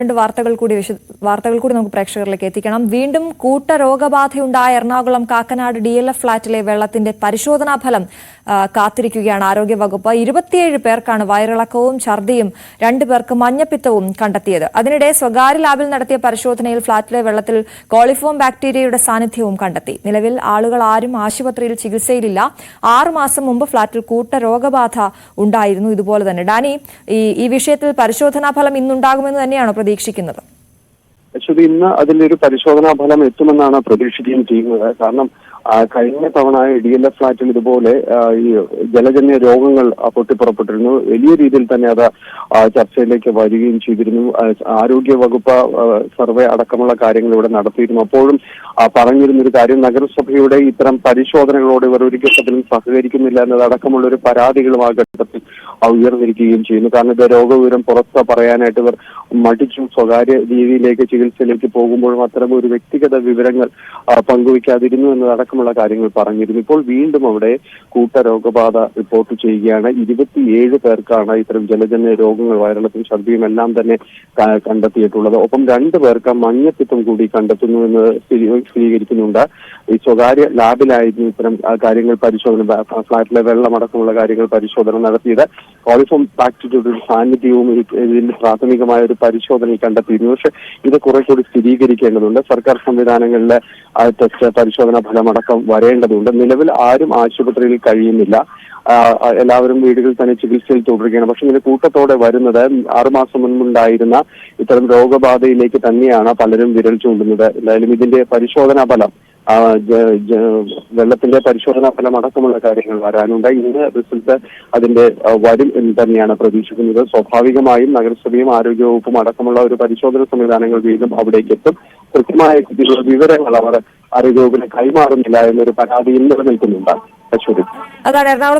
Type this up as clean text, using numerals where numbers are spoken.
രണ്ട് വാർത്തകൾ കൂടി നമുക്ക് പ്രേക്ഷകരിലേക്ക് എത്തിക്കണം. വീണ്ടും കൂട്ടരോഗബാധയുണ്ടായ എറണാകുളം കാക്കനാട് DLF ഫ്ളാറ്റിലെ വെള്ളത്തിന്റെ പരിശോധനാ ഫലം കാത്തിരിക്കുകയാണ് ആരോഗ്യവകുപ്പ്. 27 പേർക്കാണ് വയറിളക്കവും ഛർദിയും, 2 പേർക്ക് മഞ്ഞപ്പിത്തവും കണ്ടെത്തിയത്. അതിനിടെ സ്വകാര്യ ലാബിൽ നടത്തിയ പരിശോധനയിൽ ഫ്ളാറ്റിലെ വെള്ളത്തിൽ കോളിഫോം ബാക്ടീരിയയുടെ സാന്നിധ്യവും കണ്ടെത്തി. നിലവിൽ ആളുകൾ ആരും ആശുപത്രിയിൽ ചികിത്സയിലില്ല. 6 മാസം മുമ്പ് ഫ്ളാറ്റിൽ കൂട്ടരോഗബാധ ഉണ്ടായിരുന്നു. ഇതുപോലെ തന്നെ ഡാനി, ഈ വിഷയത്തിൽ പരിശോധനാ ഫലം ഇന്നുണ്ടാകുമെന്ന് തന്നെയാണോ പ്രതീക്ഷിക്കുന്നത്? അശ്വതി, ഇന്ന് അതിലൊരു പരിശോധനാ ഫലം എത്തുമെന്നാണ് പ്രതീക്ഷിക്കുകയും ചെയ്യുന്നത്. കാരണം കഴിഞ്ഞ തവണ DLF ഫ്ളാറ്റിൽ ഇതുപോലെ ഈ ജലജന്യ രോഗങ്ങൾ പൊട്ടിപ്പുറപ്പെട്ടിരുന്നു. വലിയ രീതിയിൽ തന്നെ അത് ചർച്ചയിലേക്ക് വരികയും ചെയ്തിരുന്നു. ആരോഗ്യ വകുപ്പ് സർവേ അടക്കമുള്ള കാര്യങ്ങൾ ഇവിടെ നടത്തിയിരുന്നു. അപ്പോഴും പറഞ്ഞിരുന്നൊരു കാര്യം, നഗരസഭയുടെ ഇത്തരം പരിശോധനകളോട് ഇവർ ഒരു ഘട്ടത്തിലും സഹകരിക്കുന്നില്ല എന്നതടക്കമുള്ള ഒരു പരാതികളും ആ ഘട്ടത്തിൽ ഉയർന്നിരിക്കുകയും ചെയ്യുന്നു. കാരണം ഇത് രോഗവിവരം പുറത്ത് പറയാനായിട്ട് ഇവർ മടിച്ചു. സ്വകാര്യ രീതിയിലേക്ക് ചികിത്സയിലേക്ക് പോകുമ്പോഴും അത്തരം ഒരു വ്യക്തിഗത വിവരങ്ങൾ പങ്കുവയ്ക്കാതിരുന്നു എന്നതടക്കമുള്ള കാര്യങ്ങൾ പറഞ്ഞിരുന്നു. ഇപ്പോൾ വീണ്ടും അവിടെ കൂട്ടരോഗബാധ റിപ്പോർട്ട് ചെയ്യുകയാണ്. 27 പേർക്കാണ് ഇത്തരം ജലജന്യ രോഗങ്ങൾ, വയറിളക്കും ഛർദിയും എല്ലാം തന്നെ കണ്ടെത്തിയിട്ടുള്ളത്. ഒപ്പം 2 പേർക്ക് മഞ്ഞപ്പിത്തം കൂടി കണ്ടെത്തുന്നു എന്ന് സ്ഥിരീകരിക്കുന്നുണ്ട്. ഈ സ്വകാര്യ ലാബിലായിരുന്നു ഇത്തരം കാര്യങ്ങൾ പരിശോധന, ഫ്ളാറ്റിലെ വെള്ളമടക്കമുള്ള കാര്യങ്ങൾ പരിശോധന നടത്തിയത്. കോളിഫോം ബാക്ടീരിയയുടെ ഒരു സാന്നിധ്യവും ഇതിന്റെ പ്രാഥമികമായ ഒരു പരിശോധനയിൽ കണ്ടെത്തിയിരുന്നു. പക്ഷെ ഇത് കുറെ കൂടി സ്ഥിരീകരിക്കേണ്ടതുണ്ട്. സർക്കാർ സംവിധാനങ്ങളിലെ ടെസ്റ്റ് പരിശോധനാ ഫലമടക്കം വരേണ്ടതുണ്ട്. നിലവിൽ ആരും ആശുപത്രിയിൽ കഴിയുന്നില്ല. എല്ലാവരും വീടുകളിൽ തന്നെ ചികിത്സയിൽ തുടരുകയാണ്. പക്ഷെ ഇതിന് കൂട്ടത്തോടെ വരുന്നത് 6 മാസം മുൻപുണ്ടായിരുന്ന ഇത്തരം രോഗബാധയിലേക്ക് തന്നെയാണ് പലരും വിരൽ ചൂണ്ടുന്നത്. എന്തായാലും ഇതിന്റെ പരിശോധനാ ഫലം, വെള്ളത്തിന്റെ പരിശോധനാ ഫലം അടക്കമുള്ള കാര്യങ്ങൾ വരാനുണ്ട്. ഇന്ന് റിസൾട്ട് അതിന്റെ വരും എന്ന് തന്നെയാണ് പ്രതീക്ഷിക്കുന്നത്. സ്വാഭാവികമായും നഗരസഭയും ആരോഗ്യവകുപ്പും അടക്കമുള്ള ഒരു പരിശോധന സംവിധാനങ്ങൾ വീണ്ടും അവിടേക്ക് എത്തും. കൃത്യമായ വിവരങ്ങൾ അവർ ആരോഗ്യവകുപ്പിന് കൈമാറുന്നില്ല എന്നൊരു പരാതിയും നിലനിൽക്കുന്നുണ്ട്. അശ്വതി, അതാണ് എറണാകുളം